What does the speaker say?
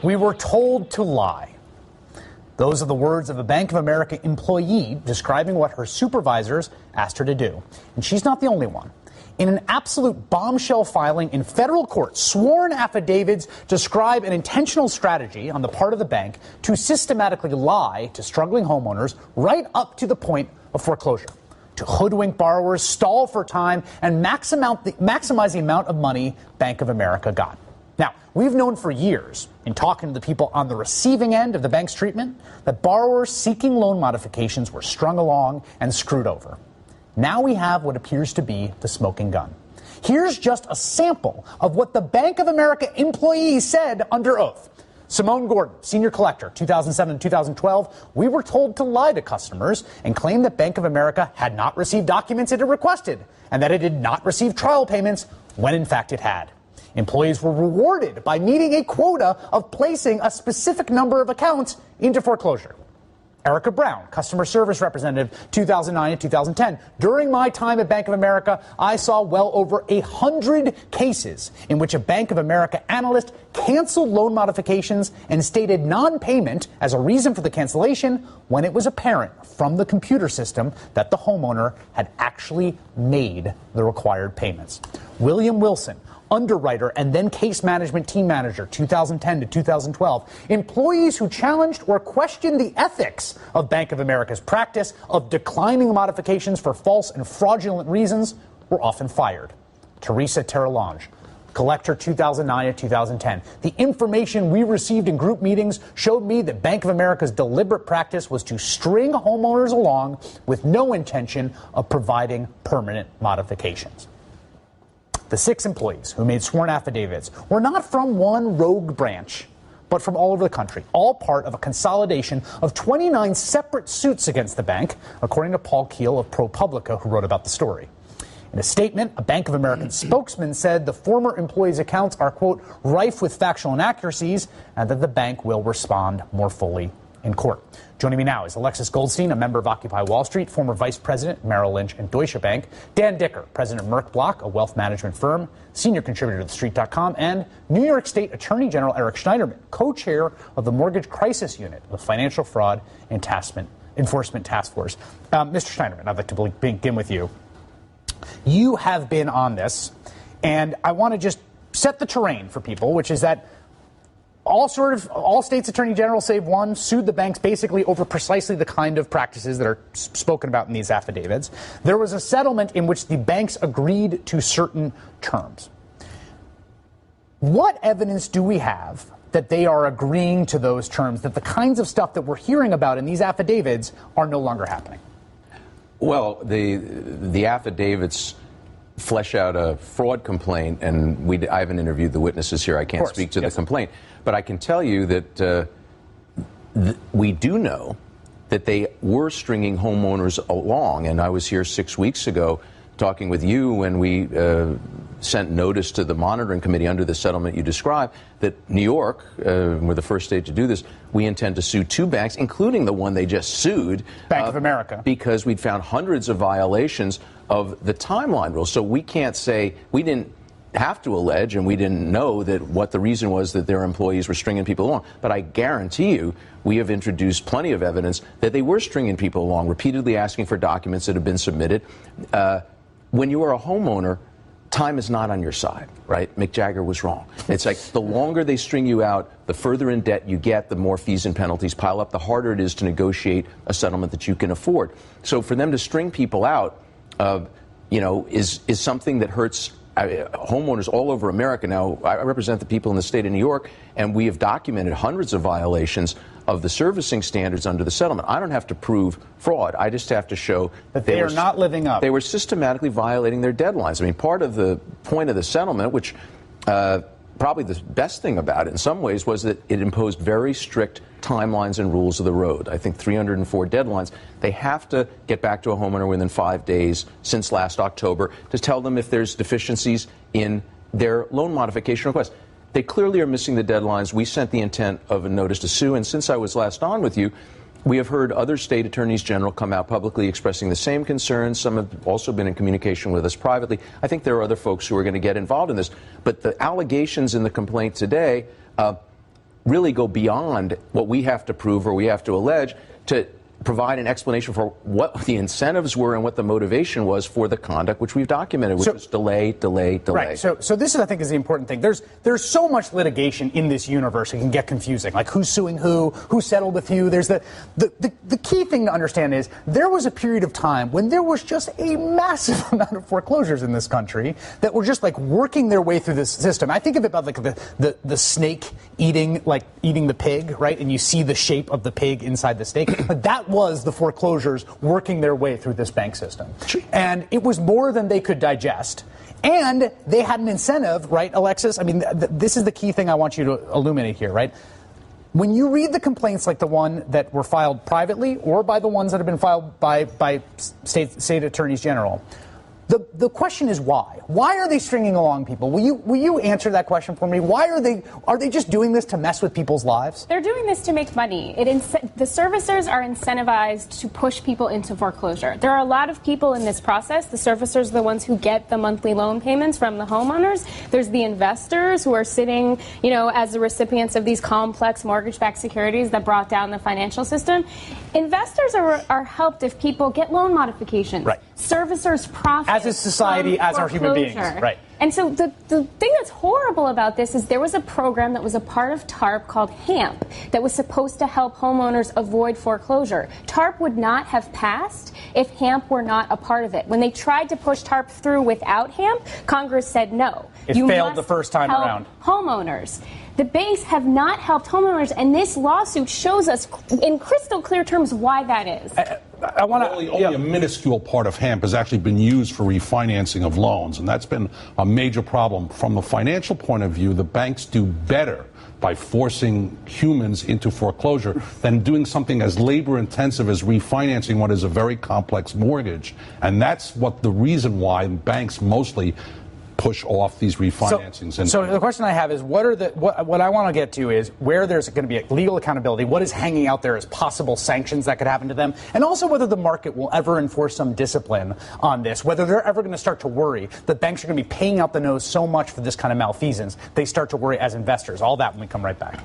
We were told to lie. Those are the words of a Bank of America employee describing what her supervisors asked her to do. And she's not the only one. In an absolute bombshell filing in federal court, sworn affidavits describe an intentional strategy on the part of the bank to systematically lie to struggling homeowners right up to the point of foreclosure, to hoodwink borrowers, stall for time, and maximize the amount of money Bank of America got. Now, we've known for years, in talking to the people on the receiving end of the bank's treatment, that borrowers seeking loan modifications were strung along and screwed over. Now we have what appears to be the smoking gun. Here's just a sample of what the Bank of America employee said under oath. Simone Gordon, senior collector, 2007 to 2012, we were told to lie to customers and claim that Bank of America had not received documents it had requested and that it did not receive trial payments when in fact it had. Employees were rewarded by meeting a quota of placing a specific number of accounts into foreclosure. Erica Brown, customer service representative, 2009 and 2010. During my time at Bank of America, I saw well over 100 cases in which a Bank of America analyst canceled loan modifications and stated non-payment as a reason for the cancellation when it was apparent from the computer system that the homeowner had actually made the required payments. William Wilson, underwriter and then case management team manager, 2010 to 2012. Employees who challenged or questioned the ethics of Bank of America's practice of declining modifications for false and fraudulent reasons were often fired. Teresa Terralange, collector, 2009 to 2010. The information we received in group meetings showed me that Bank of America's deliberate practice was to string homeowners along with no intention of providing permanent modifications. The 6 employees who made sworn affidavits were not from one rogue branch, but from all over the country, all part of a consolidation of 29 separate suits against the bank, according to Paul Keel of ProPublica, who wrote about the story. In a statement, a Bank of America spokesman said the former employees' accounts are, quote, rife with factual inaccuracies, and that the bank will respond more fully in court. Joining me now is Alexis Goldstein, a member of Occupy Wall Street, former vice president, Merrill Lynch and Deutsche Bank, Dan Dicker, president of Merck Block, a wealth management firm, senior contributor to TheStreet.com, and New York State Attorney General Eric Schneiderman, co-chair of the Mortgage Crisis Unit of the Financial Fraud Enforcement Task Force. Mr. Schneiderman, I'd like to begin with you. You have been on this, and I want to just set the terrain for people, which is that all states' attorney generals, save one, sued the banks basically over precisely the kind of practices that are spoken about in these affidavits. There was a settlement in which the banks agreed to certain terms. What evidence do we have that they are agreeing to those terms, that the kinds of stuff that we're hearing about in these affidavits are no longer happening? Well, the affidavits flesh out a fraud complaint, and I haven't interviewed the witnesses here. I can't speak to the complaint. But I can tell you that we do know that they were stringing homeowners along. And I was here 6 weeks ago talking with you when we sent notice to the monitoring committee under the settlement you described that New York, we're the first state to do this, we intend to sue 2 banks, including the one they just sued. Bank of America. Because we'd found hundreds of violations of the timeline rule. So we can't say we didn't have to allege, and we didn't know that what the reason was that their employees were stringing people along. But I guarantee you, we have introduced plenty of evidence that they were stringing people along, repeatedly asking for documents that have been submitted. When you are a homeowner, time is not on your side, right? Mick Jagger was wrong. It's like the longer they string you out, the further in debt you get, the more fees and penalties pile up, the harder it is to negotiate a settlement that you can afford. So for them to string people out, is something that hurts homeowners all over America. Now, I represent the people in the state of New York, and we have documented hundreds of violations of the servicing standards under the settlement. I don't have to prove fraud. I just have to show that they are not living up. They were systematically violating their deadlines. I mean, part of the point of the settlement, which probably the best thing about it in some ways, was that it imposed very strict timelines and rules of the road. I think 304 deadlines. They have to get back to a homeowner within 5 days since last October to tell them if there's deficiencies in their loan modification request. They clearly are missing the deadlines. We sent the intent of a notice to sue, and since I was last on with you, we have heard other state attorneys general come out publicly expressing the same concerns. Some have also been in communication with us privately. I think there are other folks who are going to get involved in this. But the allegations in the complaint today, really go beyond what we have to prove or we have to allege to provide an explanation for what the incentives were and what the motivation was for the conduct which we've documented, which was delay. Right. So this is, I think, is the important thing. There's so much litigation in this universe it can get confusing. Like who's suing who settled with who. There's the key thing to understand is there was a period of time when there was just a massive amount of foreclosures in this country that were just like working their way through this system. I think of it about like the snake eating the pig, right? And you see the shape of the pig inside the snake. But that was the foreclosures working their way through this bank system. And it was more than they could digest. And they had an incentive, right, Alexis? I mean, this is the key thing I want you to illuminate here, right? When you read the complaints like the one that were filed privately or by the ones that have been filed by state attorneys general, the question is why? Why are they stringing along people? Will you answer that question for me? Why are they just doing this to mess with people's lives? They're doing this to make money. The servicers are incentivized to push people into foreclosure. There are a lot of people in this process. The servicers are the ones who get the monthly loan payments from the homeowners. There's the investors who are sitting, as the recipients of these complex mortgage-backed securities that brought down the financial system. Investors are helped if people get loan modifications. Right. Servicers profit. As a society, as our human beings. Right. And so the thing that's horrible about this is there was a program that was a part of TARP called HAMP that was supposed to help homeowners avoid foreclosure. TARP would not have passed if HAMP were not a part of it. When they tried to push TARP through without HAMP, Congress said no. It failed the first time around. Homeowners. The banks have not helped homeowners, and this lawsuit shows us in crystal clear terms why that is. I want to only a minuscule part of HAMP has actually been used for refinancing of loans, and that's been a major problem. From a financial point of view, the banks do better by forcing humans into foreclosure than doing something as labor-intensive as refinancing what is a very complex mortgage. And that's what the reason why banks mostly push off these refinancings. So the question I have is, what I want to get to is where there's going to be legal accountability, what is hanging out there as possible sanctions that could happen to them, and also whether the market will ever enforce some discipline on this, whether they're ever going to start to worry that banks are going to be paying out the nose so much for this kind of malfeasance, they start to worry as investors. All that when we come right back.